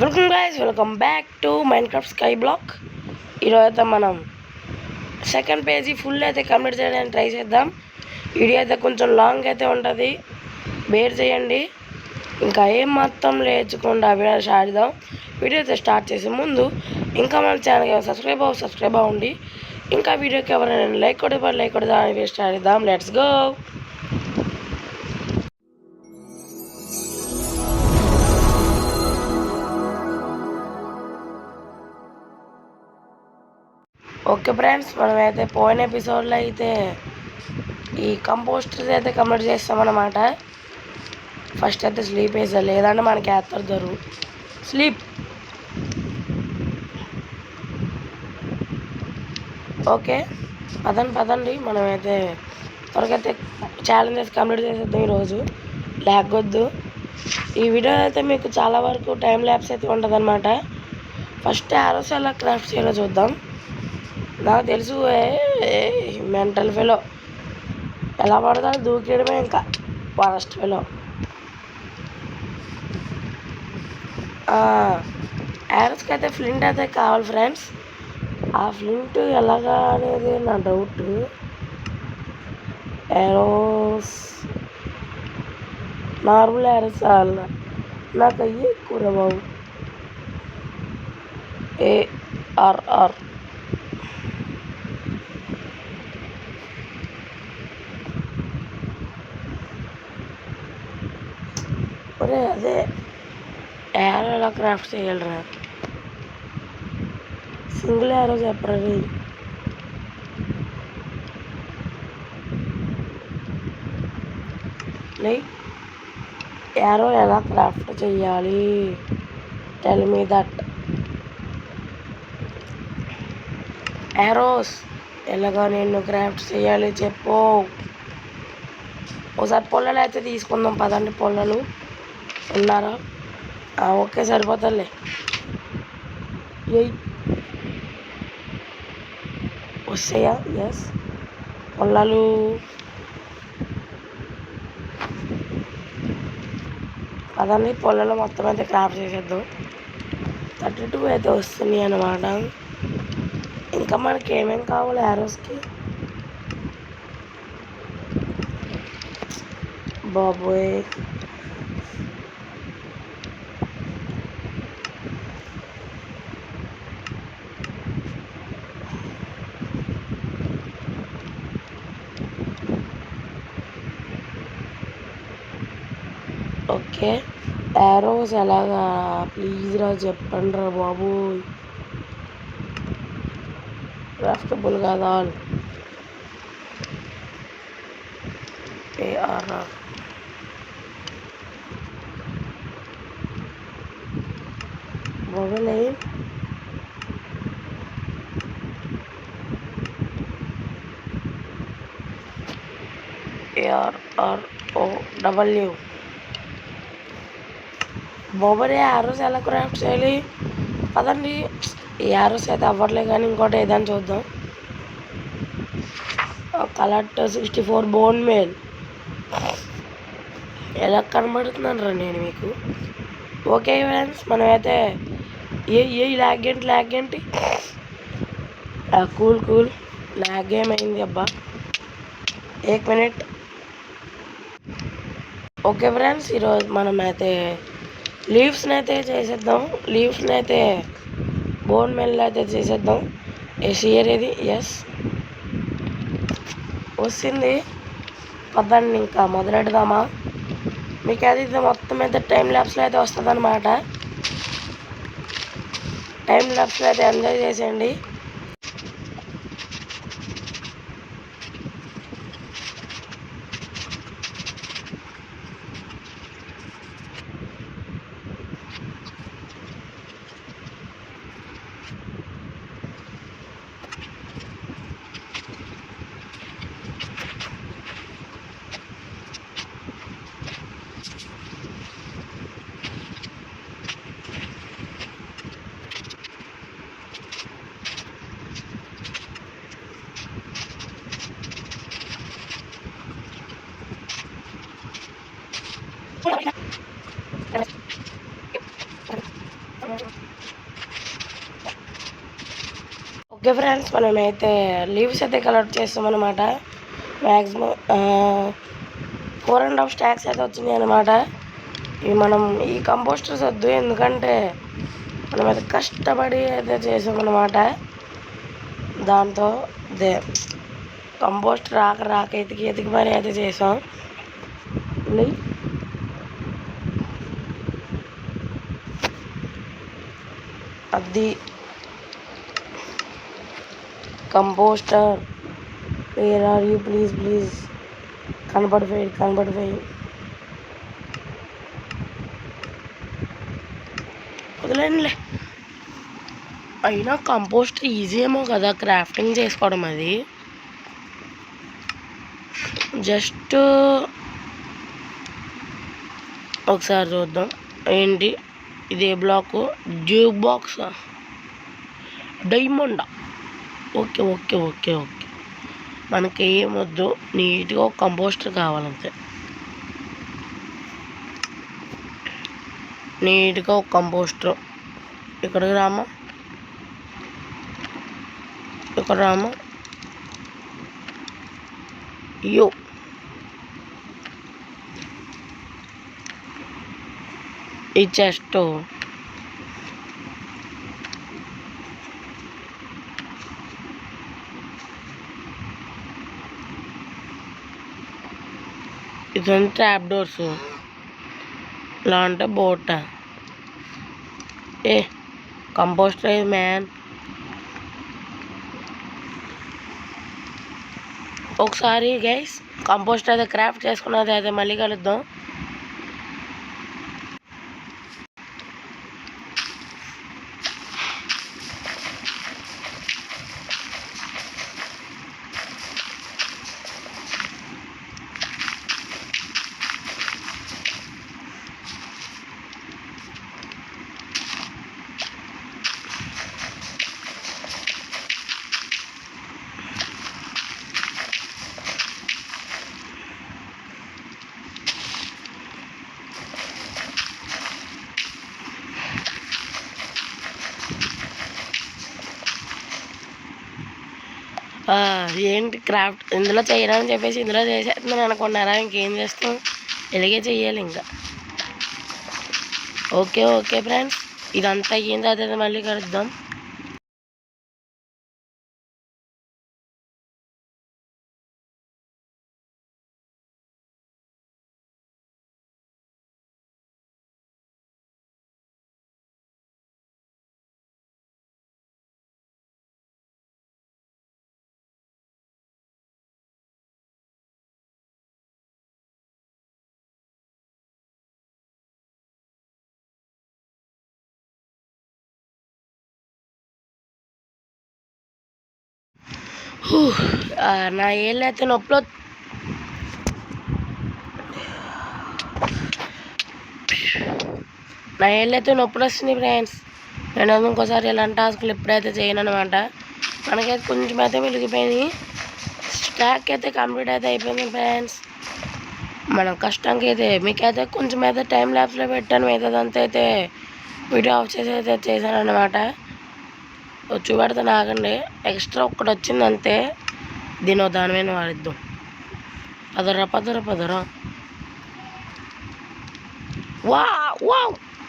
Welcome back to Minecraft sky block. ఈరోజు అయితే మనం సెకండ్ పేజీ ఫుల్ అయితే కంప్లీట్ చేయడానికి ట్రై చేద్దాం. వీడియో అయితే కొంచెం లాంగ్ అయితే ఉంటుంది, బేర్ చేయండి. ఇంకా ఏం మొత్తం లేచకుండా వీడియో స్టార్ట్ చేద్దాం. వీడియో అయితే స్టార్ట్ చేసే ముందు ఇంకా మన ఛానల్కి సబ్స్క్రైబ్ అవ్వండి. ఇంకా వీడియోకి ఎవరైనా లైక్ కొడదా వీడియో స్టార్ట్ చేద్దాం. Let's go. ఓకే ఫ్రెండ్స్, మనమైతే పోయిన ఎపిసోడ్లో అయితే ఈ కంపోస్టర్స్ అయితే కంప్లీట్ చేస్తామన్నమాట. ఫస్ట్ అయితే స్లీప్ వేసారు, లేదంటే మనకి వేస్తారు స్లీప్. ఓకే పదండి మనమైతే త్వరగా అయితే ఛాలెంజెస్ కంప్లీట్ చేసేద్దాం ఈరోజు. లేకొద్దు. ఈ వీడియో అయితే మీకు చాలా వరకు టైం ల్యాబ్స్ అయితే ఉంటుంది. ఫస్ట్ ఆరోస్ ఎలా క్రాఫ్ట్ చేయాలో చూద్దాం. నాకు తెలుసు మెంటల్ ఫెలో ఎలా పడతాడు దూకేయడమే, ఇంకా ఫారెస్ట్ ఫెలో. యారోస్కి అయితే ఫ్లింట్ అయితే కావాలి ఫ్రెండ్స్. ఆ ఫ్లింట్ ఎలాగా అనేది నా డౌట్. యారోస్ నార్మల్ యారోస్ నాకు అయ్యి ఎక్కువ బాబు. ARR ఒరే అదే యారో ఎలా క్రాఫ్ట్ చేయాలరా? సింగిల్ యారో చెప్పరా? యారో ఎలా క్రాఫ్ట్ చేయాలి? Tell me that. యారోస్ ఎలాగా నేను క్రాఫ్ట్ చేయాలి చెప్పు. ఒకసారి పొల్లలు అయితే తీసుకుందాం పదండి. పొల్లలు ఉన్నారా? ఓకే సరిపోతాలే. వస్తాయా? ఎస్. పొల్లలు పదండి, పొల్లలు మొత్తం అయితే క్రాఫ్ట్ చేసేద్దాం. 32 అయితే వస్తున్నాయి అన్నమాట. ఇంకా మనకి ఏమేమి కావాలి యారోస్కి? బాబోయ్, ఓకే యారోస్ ఎలాగా ప్లీజ్ రా చెప్పండి రా బాబు. క్రాఫ్టబుల్ కాదా? ARR బాబోలే. ARROW బొబ్బరే యారోస్ ఎలా క్రాఫ్ట్ చేయాలి? పదండి. ఈ యారోస్ అయితే అవ్వట్లే, కానీ ఇంకోటి ఏదైనా చూద్దాం. కలెక్ట్ 64 బోన్ మేల్ ఎలా కనబడుతున్నాను రా నేను మీకు? ఓకే ఫ్రెండ్స్, మనమైతే ల్యాగ్ ఏంటి కూల్ ల్యాగ్ ఏమైంది అబ్బా? 1 మినిట్. ఓకే ఫ్రెండ్స్, ఈరోజు మనమైతే లీవ్స్ని అయితే చేసేద్దాం. లీవ్స్ని అయితే బోన్ మెల్ అయితే చేసేద్దాం. షియర్ ఇది ఎస్ వస్తుంది. పదండి ఇంకా మొదలెడదామా? మీకు అది మొత్తం అయితే టైం ల్యాబ్స్లో అయితే వస్తుంది అన్నమాట. టైం ల్యాబ్స్లో అయితే ఎంజాయ్ చేసేయండి. ఓకే ఫ్రెండ్స్, మనమైతే లీవ్స్ అయితే కలెక్ట్ చేస్తాం అనమాట. మ్యాక్సిమం 4.5 స్టాక్స్ అయితే వచ్చినాయి అనమాట. ఇవి మనం ఈ కంపోస్టర్స్ వద్దు, ఎందుకంటే మనం అయితే కష్టపడి అయితే చేసామన్నమాట. దాంతో కంపోస్ట్ రాక ఎతికి మరి అయితే చేసాం. అది composter, where are you, please కనబడిపోయి వదిలేండిలే. అయినా కంపోస్ట్ ఈజీ ఏమో కదా క్రాఫ్టింగ్ చేసుకోవడం. అది జస్ట్ ఒకసారి చూద్దాం. ఏంటి ఇది? ఏ బ్లాకు? డ్యూబ్ బాక్స్, డైమండా? ఓకే ఓకే ఓకే ఓకే మనకి ఏమొద్దు, నీట్గా ఒక కంపోస్టర్ కావాలంతే. నీట్గా ఒక కంపోస్టర్. ఇక్కడికి రామా, ఇక్కడ రామా. అయ్యో, ఈ చెస్ట్ ఇదంతా ట్రాప్ డోర్స్. ఇలా అంటే బోట. కంపోస్టర్ ఇది మ్యాన్. ఒకసారి గైస్ కంపోస్టర్ అయితే క్రాఫ్ట్ చేసుకున్నది అయితే మళ్ళీ కలుద్దాం. ఏంటి క్రాఫ్ట్ ఇందులో చేయరని చెప్పేసి ఇందులో చేసేస్తున్నాను అనుకున్నారా? ఇంకేం చేస్తాం, ఇలాగే చెయ్యాలి ఇంకా. ఓకే ఓకే ఫ్రెండ్స్, ఇదంతా అయిన తర్వాత మళ్ళీ కలుద్దాం. నా ఏళ్ళు అయితే నొప్పులు వస్తున్నాయి ఫ్రెండ్స్. నేను ఇంకోసారి ఇలాంటి టాస్క్లు ఎప్పుడైతే చేయను అనమాట. మనకైతే కొంచెం అయితే వెలిగిపోయినాయి. స్టాక్ అయితే కంప్లీట్ అయితే అయిపోయింది ఫ్రెండ్స్. మనం కష్టంకి అయితే మీకైతే కొంచెం అయితే టైం ల్యాబ్స్లో పెట్టాను. మిగతాదంతా అయితే వీడియో ఆఫ్ చేసి అయితే చేశాను అనమాట. చూపెడతాను ఆగండి. ఎక్స్ట్రా ఒక్కటి వచ్చింది అంతే, దీని దాని మీద వాడిద్దాం. పదరా. వా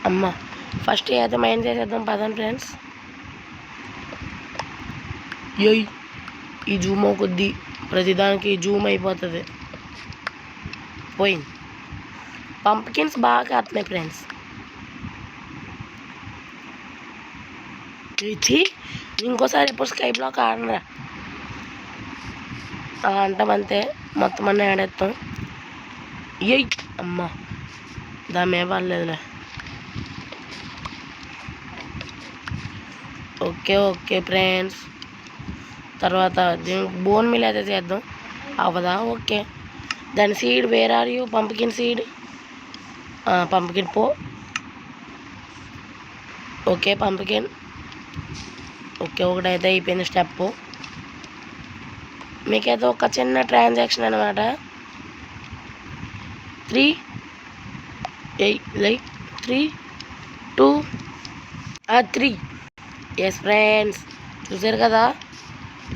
అమ్మ, ఫస్ట్ అయితే మైండ్ చేసేద్దాం పదండి ఫ్రెండ్స్. ఈ జూమ్ కొద్ది ప్రతిదానికి జూమ్ అయిపోతుంది. పోయింది. పంప్కిన్స్ బాగా కాస్తున్నాయి ఫ్రెండ్స్. ఇంకోసారి ఎప్పుడు స్కై బ్లాక్ ఆడనరా అంటామంతే, మొత్తం అన్నీ ఆడేస్తాం. అమ్మ, దాని మీద పర్లేదులే. ఓకే ఫ్రెండ్స్, తర్వాత దీనికి బోన్ మిల్ అయితే చేద్దాం. అవదా? ఓకే. దాని seed, where are you? Pumpkin seed, pumpkin పో. Okay pumpkin. ఓకే, ఒకటైతే అయిపోయింది స్టెప్. మీకైతే ఒక చిన్న ట్రాన్సాక్షన్ అనమాట. 3 2 3. ఎస్ ఫ్రెండ్స్, చూసారు కదా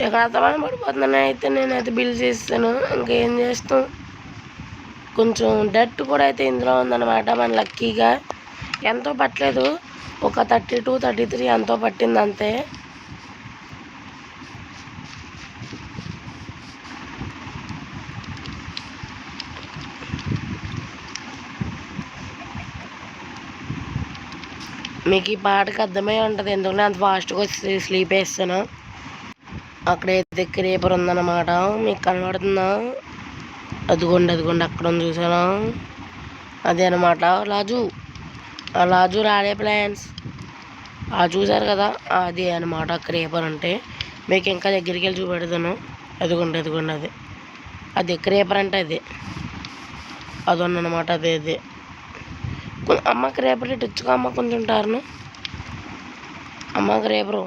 ఎక్కడ అర్థమైన పడిపోతుందని అయితే నేనైతే బిల్ చేస్తాను. ఇంకేం చేస్తాం, కొంచెం డట్ కూడా అయితే ఇందులో ఉందన్నమాట. మన లక్కీగా ఎంతో పట్టలేదు, ఒక 32, 33 ఎంతో పట్టింది అంతే. మీకు ఈ పాటకి అర్థమై ఉంటుంది ఎందుకంటే అంత ఫాస్ట్గా వచ్చి స్లీప్ వేస్తాను. అక్కడైతే క్రేపర్ ఉందన్నమాట, మీకు కనబడుతుందా? అదిగోండి అక్కడ ఉంది చూసాను, అదే అనమాట లాజు. ఆ లాజు రాలే ప్లాన్స్ చూసారు కదా, అదే అనమాట క్రేపర్ అంటే. మీకు ఇంకా దగ్గరికి వెళ్ళి చూపెడతాను. అదిగోండి అది అదే క్రేపర్ అంటే అది ఉన్నమాట. అదే అమ్మ క్రేపర్ ఇటు ఇచ్చుకో అమ్మ, కొంచెం టారును అమ్మ క్రేపరు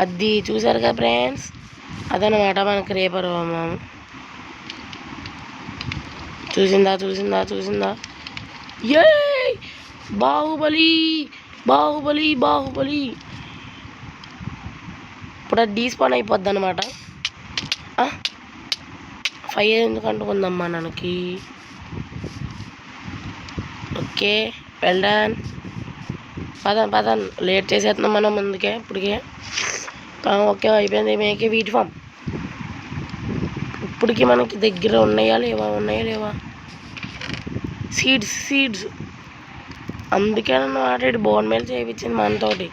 అది. చూసారు కదా ఫ్రెండ్స్, అదనమాట మన క్రేపరు. చూసిందా? ఏ బాహుబలి. ఇప్పుడు అది డీస్పాన్ అయిపోద్ది అనమాట. 5 ఎందుకు అంటుకుందమ్మా మనకి. Okay, well done. పదన్ లేట్ చేసేస్తున్నాం మనం ముందుకే ఇప్పటికే. ఓకే అయిపోయింది. మేకే వీట్ ఫామ్ ఇప్పటికి మనకి దగ్గర ఉన్నాయా లేవా సీడ్స్. అందుకే నన్ను ఆడాడు బోన్ మేలు చేయించింది మనతోటి.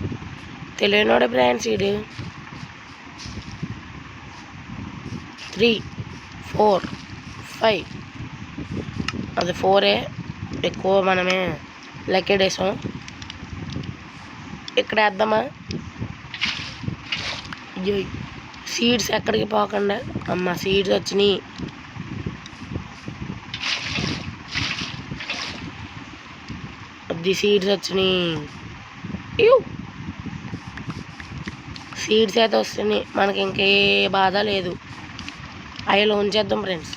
తెలియనోడే ఫ్రెండ్స్ సీడ్. 3, 4, 5. అది 4 ఎక్కువ మనమే లెక్కేసాం. ఇక్కడ వేద్దామా? సీడ్స్ ఎక్కడికి పోకుండా అమ్మ సీడ్స్ వచ్చినాయి. సీడ్స్ వచ్చినాయి. సీడ్స్ అయితే వస్తున్నాయి, మనకి ఇంకే బాధ లేదు. అవి ఉంచేద్దాం ఫ్రెండ్స్.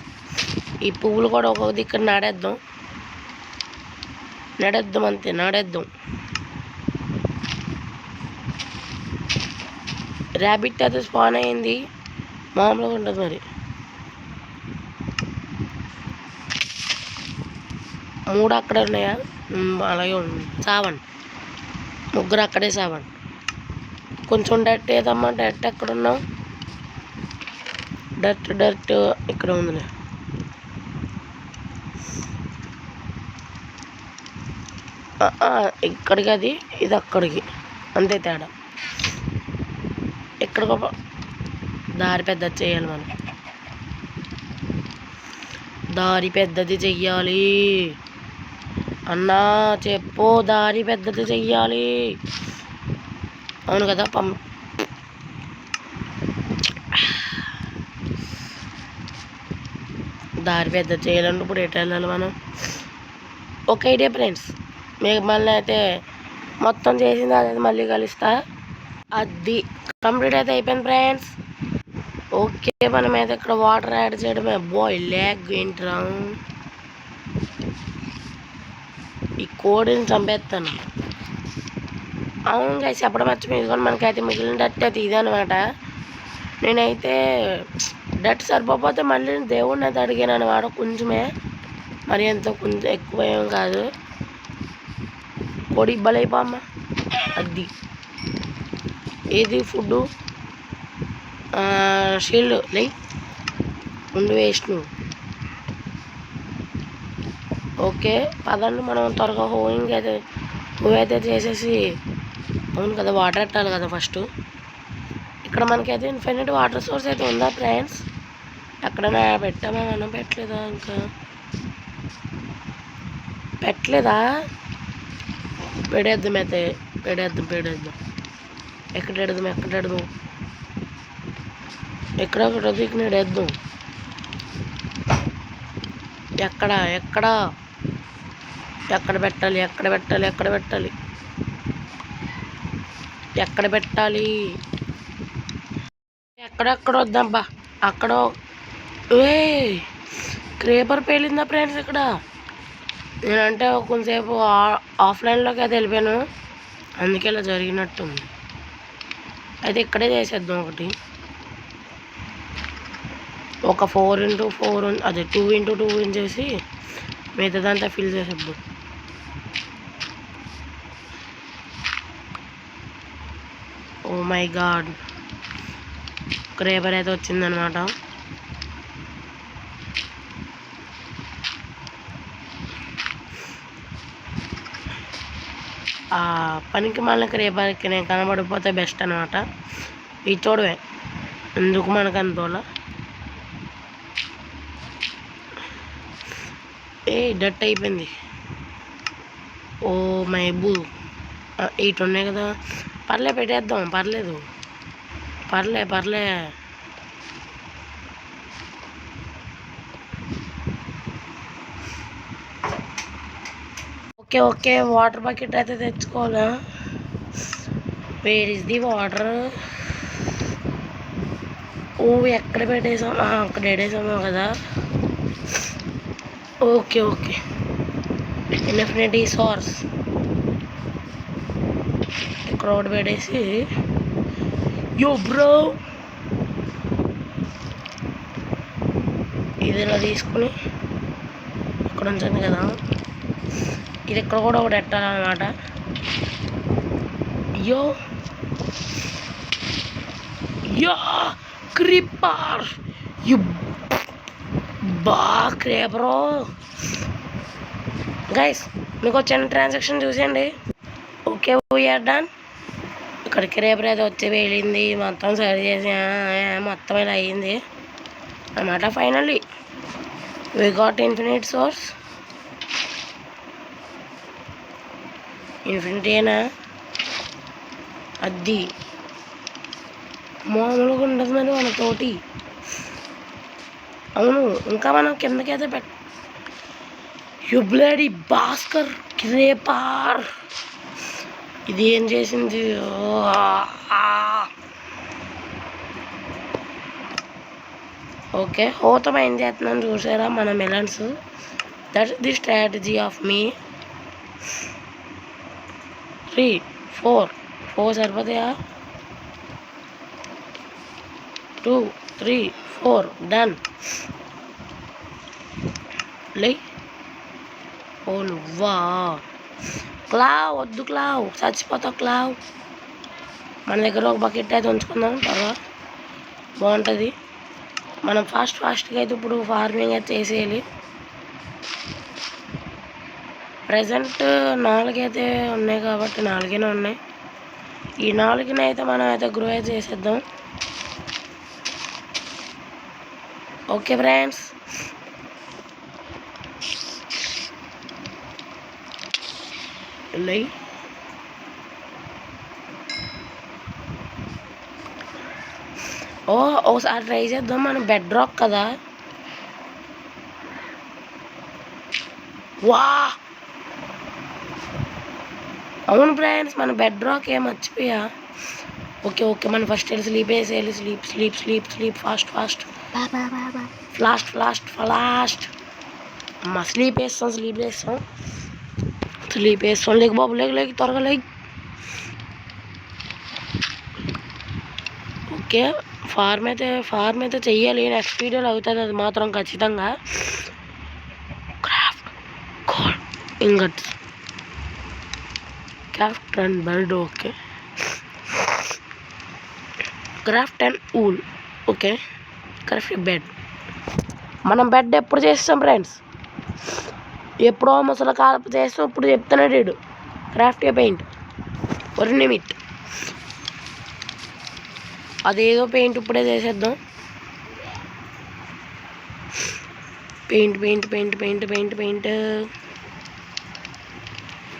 ఈ పువ్వులు కూడా ఒక్కొక్క దిక్కడ నాడేద్దాం అంతే. ర్యాబిట్ అయితే స్పాన్ అయింది, మామూలుగా ఉంటుంది మరి. 3 అక్కడే ఉన్నాయా? అలాగే ఉంది. 7 ముగ్గురు అక్కడే 7. కొంచెం డట్ ఏదమ్మా, డట్ ఎక్కడున్నావు? డట్ ఇక్కడ ఉందిలే. ఇక్కడికి అది, ఇది అక్కడికి, అంతే తేడా. ఎక్కడికో దారి పెద్దది చేయాలి మనం. దారి పెద్దది చెయ్యాలి అన్నా, చెప్పు. దారి పెద్దది చెయ్యాలి, అవును కదా. దారి పెద్దది చేయాలంటే ఇప్పుడు ఎటు వెళ్ళాలి మనం? ఒక ఐడియా ఫ్రెండ్స్, మీకు మళ్ళీ అయితే మొత్తం చేసింది అదే మళ్ళీ కలుస్తా. అది కంప్లీట్ అయితే అయిపోయింది ఫ్రెండ్స్. ఓకే, మనం అయితే ఇక్కడ వాటర్ యాడ్ చేయడమే. ల్యాగ్ ఏంట్రా, ఈ కోడిని చంపేస్తాను. అవును గైస్, చెప్పడం మర్చిపోయింది కానీ మనకైతే మిగిలిన డట్ అయితే ఇది అనమాట. నేనైతే డట్ సరిపోతే మళ్ళీ దేవుడిని అయితే అడిగాను అనమాట. కొంచెమే, మరి ఎంతో కొంచెం ఎక్కువ ఏం కాదు. కోడి ఇబ్బలైపోమ్మ. అది ఏది ఫుడ్డు షీల్డ్ లై ఉండి వేస్ట్ నువ్వు. ఓకే పదండి, మనం త్వరగా హోయింగ్ అయితే చేసేసి. అవును కదా, వాటర్ పెట్టాలి కదా ఫస్ట్. ఇక్కడ మనకైతే ఇన్ఫినిట్ వాటర్ సోర్స్ అయితే ఉందా ఫ్రెండ్స్? ఎక్కడైనా పెట్టామా మనం? పెట్టలేదా? ఇంకా పెట్టలేదా? పెడేద్దాం. ఎక్కడ ఒకటి ఇక్కడ వేద్దాం. ఎక్కడ పెట్టాలి? ఎక్కడెక్కడ వద్దాంబా. అక్కడ క్రేపర్ పేలిందా ఫ్రెండ్స్ ఇక్కడ? నేనంటే కొంతసేపు ఆఫ్లైన్లోకి అయితే వెళ్ళిపోయాను. అందుకే ఇలా జరిగినట్టుంది. అయితే ఇక్కడే చేసేద్దాం ఒకటి, ఒక 4x4 అదే 2x2 చేసి మిగతాదంతా ఫిల్ చేసేద్దాం. ఓ మై గాడ్, క్రేపర్ అయితే వచ్చిందనమాట. ఆ పనికి మళ్ళీ క్రేపర్కి నేను కనబడిపోతే బెస్ట్ అనమాట. ఇది చూడవే ఎందుకు మనకు అంతోలా డట్ అయిపోయింది. ఓ మై బూ 8 ఉన్నాయి కదా, పర్లే పెట్టేద్దాం, పర్లేదు పర్లే. ఓకే వాటర్ బకెట్ అయితే తెచ్చుకోవాలా. Where is the water? ఓ ఎక్కడ పెట్టేసాం, అక్కడ పెట్టేసాము కదా. ఓకే ఇన్ఫినిటీ సోర్స్ ఇక్కడ ఒకటి పెట్టేసి, యో బ్రో ఇది ఇలా తీసుకుని ఇక్కడ ఉంచండి కదా. ఇది ఇక్కడ కూడా ఒకటి పెట్టాలన్నమాట. యో క్రీపర్ యు క్రేపరో గైస్, మీకు వచ్చిన ట్రాన్సాక్షన్ చూసేయండి. Okay we're done. ఇక్కడ క్రేపర్ అయితే వచ్చి వెళ్ళింది, మొత్తం సరి చేసి మొత్తం ఇలా అయ్యింది అన్నమాట. Finally we got infinite source. ఇన్ఫినిటీనా అది మామూలుగా ఉండదు మరి మనతోటి. అవును, ఇంకా మనం కిందకైతే బ్లడీ భాస్కర్ క్రేపర్ ఇది ఏం చేసింది? ఓకే హోతం ఏం చేస్తున్నాను చూసారా మన melons. That the strategy of me. 3 4 సరిపోతాయా? 2 3 4 డన్. లే ఓ నువ్వా క్లావ్, వద్దు క్లావ్, చచ్చిపోతావు క్లావ్. మన దగ్గర ఒక బకెట్ అయితే ఉంచుకుందాం, త్వరగా బాగుంటుంది. మనం ఫాస్ట్గా అయితే ఇప్పుడు ఫార్మింగ్ అయితే చేసేయాలి. ప్రజెంట్ 4 అయితే ఉన్నాయి కాబట్టి 4 ఉన్నాయి. ఈ 4 అయితే మనం అయితే గ్రో అయితే చేసేద్దాం. ఓకే ఫ్రెండ్స్, ఒకసారి ట్రై చేద్దాం. మనం బెడ్ రాక్ కదా. వా అవును ఫ్రెండ్స్, మన బెడ్ రాక్ ఏం మర్చిపోయా. ఓకే మనం ఫస్ట్ వెళ్ళి స్లీప్ వేసేయాలి. స్లీప్ ఫాస్ట్ అమ్మ స్లీప్ వేస్తాం. లేక బాబు లేక త్వరగా లేక. ఓకే ఫార్మ్ అయితే చెయ్యాలి. నెక్స్ట్ వీడియోలో అవుతుంది అది మాత్రం ఖచ్చితంగా. Craft gold ingots, craft and bed. Okay craft and wool. Okay craft bed. మనం బెడ్ ఎప్పుడు చేస్తాం ఫ్రెండ్స్? ఎప్పుడో ముసలి కాలపు చేస్తాం. ఇప్పుడు చెప్తున్నాడు వీడు క్రాఫ్ట్ పెయింట్ ఒరినిమిట్. అదేదో పెయింట్ ఇప్పుడే చేసేద్దాం.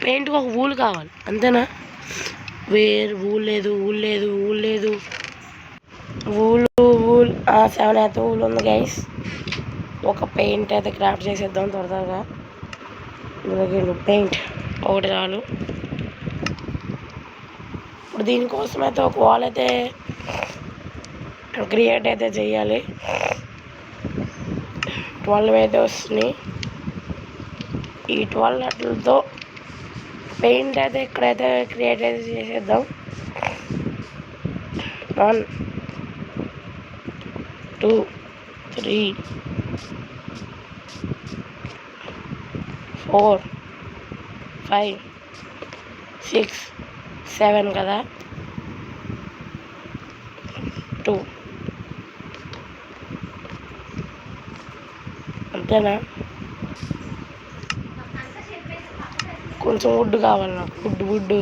పెయింట్ ఒక ఊల్ కావాలి అంతేనా? ఊల్ లేదు. ఊల్ 7 అయితే ఊల్ ఉంది గైస్. ఒక పెయింట్ అయితే క్రాఫ్ట్ చేసేద్దాం త్వరగా. పెయింట్ ఒకటి చాలు. ఇప్పుడు దీనికోసం అయితే ఒక వాల్ అయితే క్రియేట్ అయితే చేయాలి. 12 అయితే వస్తున్నాయి. ఈ 12 నెట్లతో పెయింట్ అయితే ఇక్కడైతే క్రియేట్ అయితే చేసేద్దాం. 1 2 3 4 5 6 7 కదా. 2 అంతేనా? కొంచెం వుడ్ కావాలి నాకు, వుడ్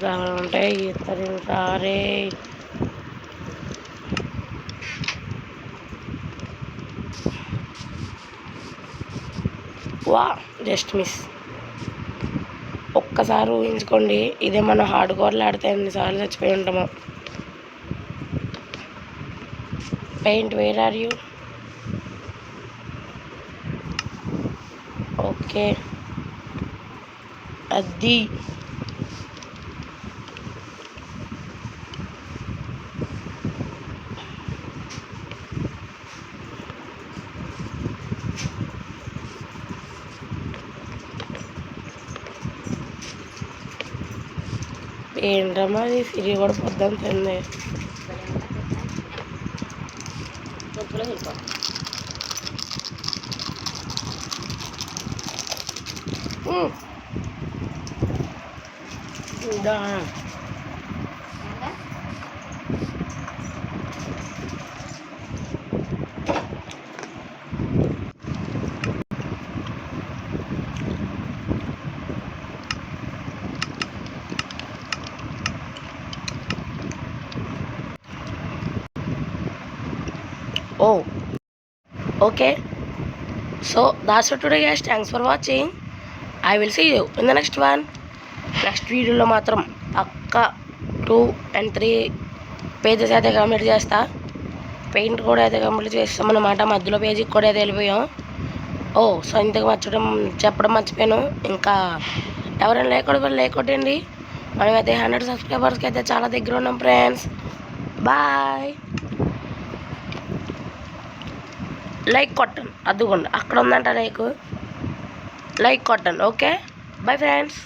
కావాలంటే ఇతరు రారే. వా జస్ట్ మిస్. ఒక్కసారి ఊహించుకోండి, ఇదే మన హార్డ్ కోర్లు ఆడితే ఎన్నిసార్లు చచ్చిపోయి ఉంటామో. Paint where are you? Okay అది ఏంటమ్మా అది సిరి కూడా పొద్దున్న తింది. Oh, okay. So that's it today, guys. Thanks for watching. I will see you in the next one. Next వీడియోలో మాత్రం పక్కా 2 and 3 పేజెస్ అయితే కంప్లీట్ చేస్తా. పెయింట్ కూడా అయితే కంప్లీట్ చేస్తాం అన్నమాట. మధ్యలో పేజీకి కూడా అయితే వెళ్ళిపోయాం. సో ఇంతకు చెప్పడం మర్చిపోయాను. ఇంకా ఎవరైనా లేకొట్టండి. మనమైతే 100 సబ్స్క్రైబర్స్కి అయితే చాలా దగ్గర ఉన్నాం ఫ్రెండ్స్. బాయ్. లైక్ కొట్టండి, అద్దుకోండి, అక్కడ ఉందంట లైక్ కొట్టండి. Okay, bye friends.